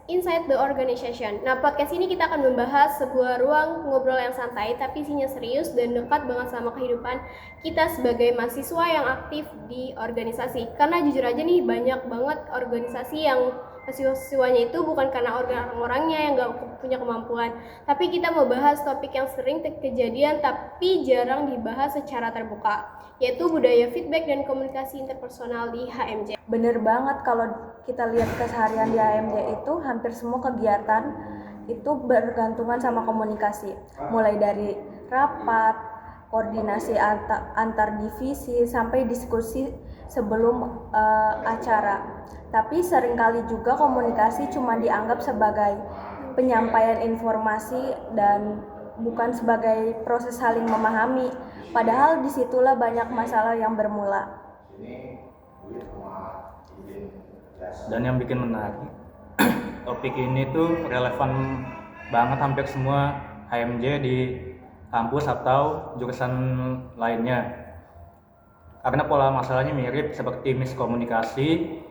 Inside the Organization. Nah, podcast ini kita akan membahas sebuah ruang ngobrol yang santai tapi isinya serius dan dekat banget sama kehidupan kita sebagai mahasiswa yang aktif di organisasi. Karena jujur aja nih, banyak banget organisasi yang mahasiswanya itu bukan karena orang-orangnya yang gak punya kemampuan, tapi kita mau bahas topik yang sering kejadian tapi jarang dibahas secara terbuka, yaitu budaya feedback dan komunikasi interpersonal di HMJ. Bener banget, kalau kita lihat keseharian di HMJ itu hampir semua kegiatan itu bergantungan sama komunikasi, mulai dari rapat, koordinasi antar divisi, sampai diskusi sebelum acara. Tapi seringkali juga komunikasi cuma dianggap sebagai penyampaian informasi dan bukan sebagai proses saling memahami, padahal disitulah banyak masalah yang bermula. Dan yang bikin menarik, topik ini tuh relevan banget hampir semua HMJ di kampus atau jurusan lainnya. Karena pola masalahnya mirip seperti miskomunikasi,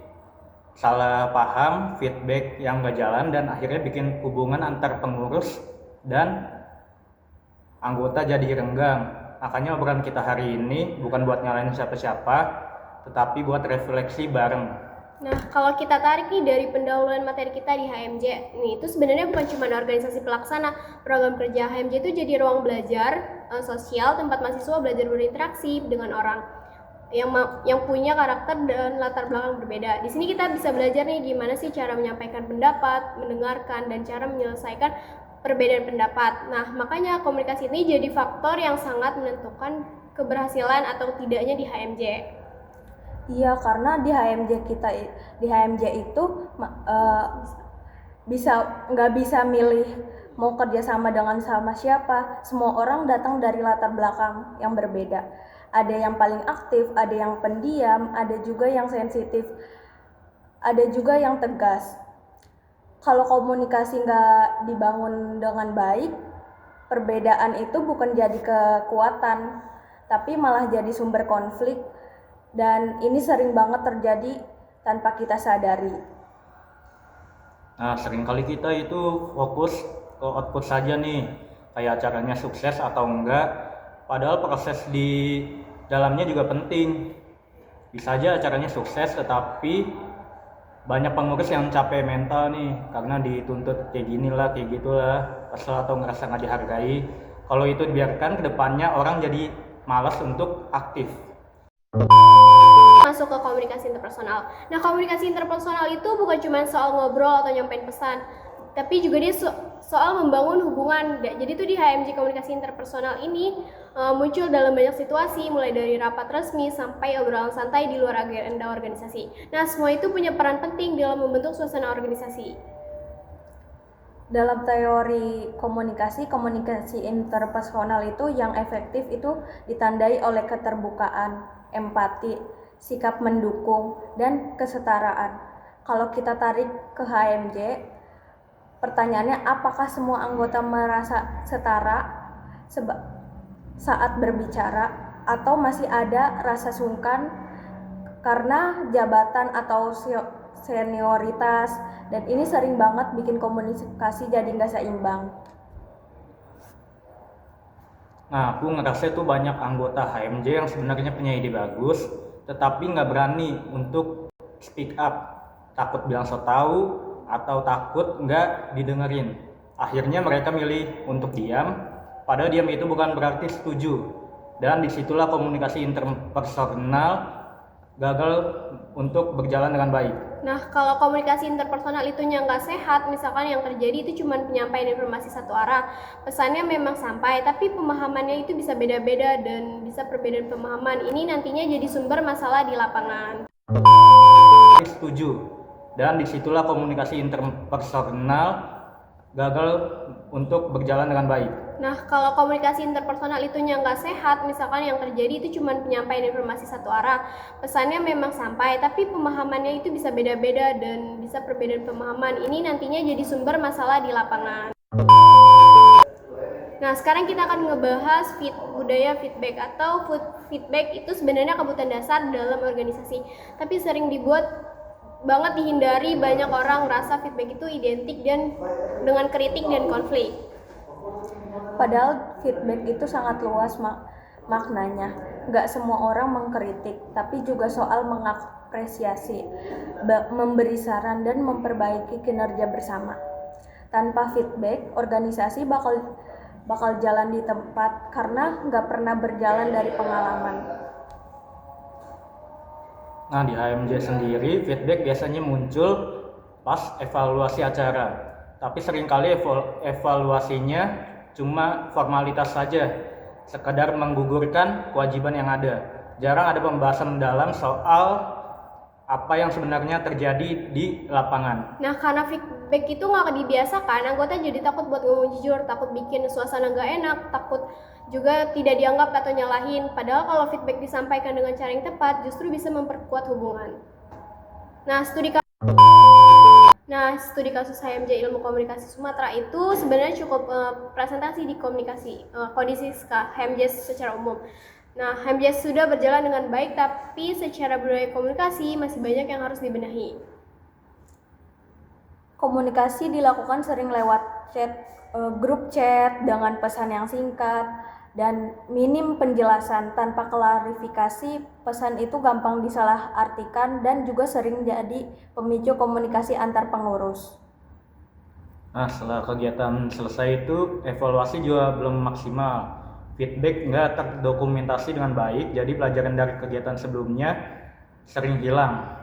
salah paham, feedback yang gak jalan, dan akhirnya bikin hubungan antar pengurus dan anggota jadi renggang. Makanya obrolan kita hari ini bukan buat nyalain siapa-siapa, tetapi buat refleksi bareng. Nah, kalau kita tarik nih dari pendahuluan materi kita di HMJ, nih itu sebenarnya bukan cuma organisasi pelaksana. Program kerja HMJ itu jadi ruang belajar sosial, tempat mahasiswa belajar berinteraksi dengan orang yang punya karakter dan latar belakang berbeda. Di sini kita bisa belajar nih gimana sih cara menyampaikan pendapat, mendengarkan, dan cara menyelesaikan perbedaan pendapat. Nah, makanya komunikasi ini jadi faktor yang sangat menentukan keberhasilan atau tidaknya di HMJ. Iya, karena di HMJ itu nggak bisa milih mau kerjasama dengan sama siapa. Semua orang datang dari latar belakang yang berbeda. Ada yang paling aktif, ada yang pendiam, ada juga yang sensitif, ada juga yang tegas. Kalau komunikasi nggak dibangun dengan baik, perbedaan itu bukan jadi kekuatan, tapi malah jadi sumber konflik. Dan ini sering banget terjadi tanpa kita sadari. Nah, seringkali kita itu fokus ke output saja nih, kayak acaranya sukses atau enggak, padahal proses di dalamnya juga penting. Bisa aja acaranya sukses, tetapi banyak pengurus yang capek mental nih, karena dituntut kayak gini lah, kayak gitulah, kesel atau ngerasa nggak dihargai. Kalau itu dibiarkan, kedepannya orang jadi malas untuk aktif. Masuk ke komunikasi interpersonal. Nah, komunikasi interpersonal itu bukan cuma soal ngobrol atau nyampein pesan, tapi juga dia soal membangun hubungan. Jadi tuh di HMJ komunikasi interpersonal ini muncul dalam banyak situasi, mulai dari rapat resmi sampai obrolan santai di luar agenda organisasi. Nah, semua itu punya peran penting dalam membentuk suasana organisasi. Dalam teori komunikasi interpersonal itu yang efektif itu ditandai oleh keterbukaan, empati, sikap mendukung, dan kesetaraan. Kalau kita tarik ke HMJ, pertanyaannya apakah semua anggota merasa setara saat berbicara, atau masih ada rasa sungkan karena jabatan atau senioritas, dan ini sering banget bikin komunikasi jadi nggak seimbang. Nah, aku ngerasa itu banyak anggota HMJ yang sebenarnya punya ide bagus, tetapi nggak berani untuk speak up, takut bilang so tahu atau takut nggak didengerin. Akhirnya mereka milih untuk diam, padahal diam itu bukan berarti setuju. Dan disitulah komunikasi interpersonal gagal untuk berjalan dengan baik. Nah, kalau komunikasi interpersonal itunya nggak sehat, misalkan yang terjadi itu cuma penyampaian informasi satu arah, pesannya memang sampai, tapi pemahamannya itu bisa beda-beda dan bisa perbedaan pemahaman. Ini nantinya jadi sumber masalah di lapangan. Setuju. Dan disitulah komunikasi interpersonal gagal untuk berjalan dengan baik. Nah, kalau komunikasi interpersonal itunya nggak sehat, misalkan yang terjadi itu cuma penyampaian informasi satu arah, pesannya memang sampai, tapi pemahamannya itu bisa beda-beda dan bisa perbedaan pemahaman. Ini nantinya jadi sumber masalah di lapangan. Nah, sekarang kita akan ngebahas budaya feedback atau feedback itu sebenarnya kebutuhan dasar dalam organisasi, tapi sering dibuat banget dihindari. Banyak orang ngerasa feedback itu identik dan dengan kritik dan konflik. Padahal feedback itu sangat luas maknanya. Nggak semua orang mengkritik, tapi juga soal mengapresiasi, memberi saran, dan memperbaiki kinerja bersama. Tanpa feedback, organisasi bakal jalan di tempat karena nggak pernah berjalan dari pengalaman. Nah, di HMJ sendiri feedback biasanya muncul pas evaluasi acara. Tapi seringkali evaluasinya cuma formalitas saja, sekedar menggugurkan kewajiban yang ada. Jarang ada pembahasan mendalam soal apa yang sebenarnya terjadi di lapangan. Nah, karena feedback itu nggak dibiasakan, anggota jadi takut buat ngomong jujur, takut bikin suasana nggak enak, takut juga tidak dianggap atau nyalahin. Padahal kalau feedback disampaikan dengan cara yang tepat, justru bisa memperkuat hubungan. Nah, studi kasus HMJ Ilmu Komunikasi Sumatera itu sebenarnya cukup presentasi di kondisi HMJ secara umum. Nah, HMJ sudah berjalan dengan baik, tapi secara budaya komunikasi masih banyak yang harus dibenahi. Komunikasi dilakukan sering lewat grup chat dengan pesan yang singkat dan minim penjelasan. Tanpa klarifikasi, pesan itu gampang disalahartikan dan juga sering jadi pemicu komunikasi antar pengurus. Nah, setelah kegiatan selesai itu evaluasi juga belum maksimal. Feedback nggak terdokumentasi dengan baik, jadi pelajaran dari kegiatan sebelumnya sering hilang.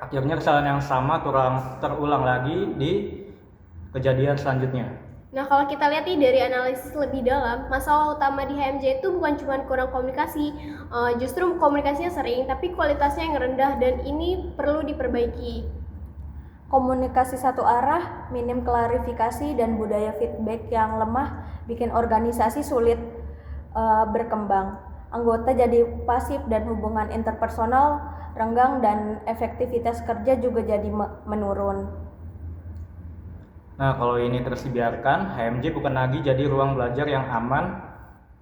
Akhirnya kesalahan yang sama terulang lagi di kejadian selanjutnya. Nah, kalau kita lihat nih dari analisis lebih dalam, masalah utama di HMJ itu bukan cuma kurang komunikasi, justru komunikasinya sering, tapi kualitasnya yang rendah dan ini perlu diperbaiki. Komunikasi satu arah, minim klarifikasi, dan budaya feedback yang lemah bikin organisasi sulit berkembang. Anggota jadi pasif dan hubungan interpersonal renggang dan efektivitas kerja juga jadi menurun. Nah, kalau ini terus dibiarkan, HMJ bukan lagi jadi ruang belajar yang aman,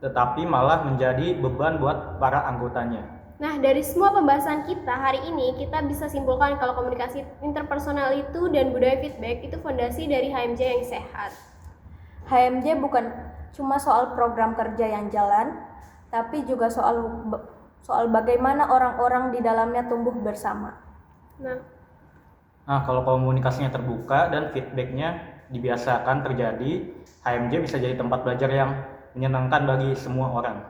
tetapi malah menjadi beban buat para anggotanya. Nah, dari semua pembahasan kita hari ini, kita bisa simpulkan kalau komunikasi interpersonal itu dan budaya feedback itu fondasi dari HMJ yang sehat. HMJ bukan cuma soal program kerja yang jalan, tapi juga soal bagaimana orang-orang di dalamnya tumbuh bersama. Nah, kalau komunikasinya terbuka dan feedbacknya dibiasakan terjadi, HMJ bisa jadi tempat belajar yang menyenangkan bagi semua orang.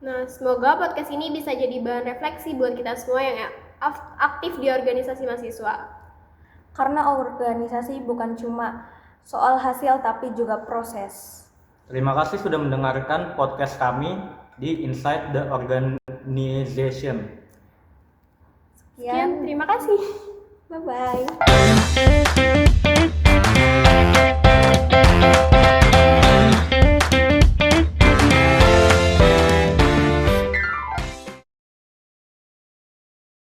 Nah, semoga podcast ini bisa jadi bahan refleksi buat kita semua yang aktif di organisasi mahasiswa. Karena organisasi bukan cuma soal hasil tapi juga proses. Terima kasih sudah mendengarkan podcast kami di Inside the Organization. Sekian, terima kasih. Bye-bye.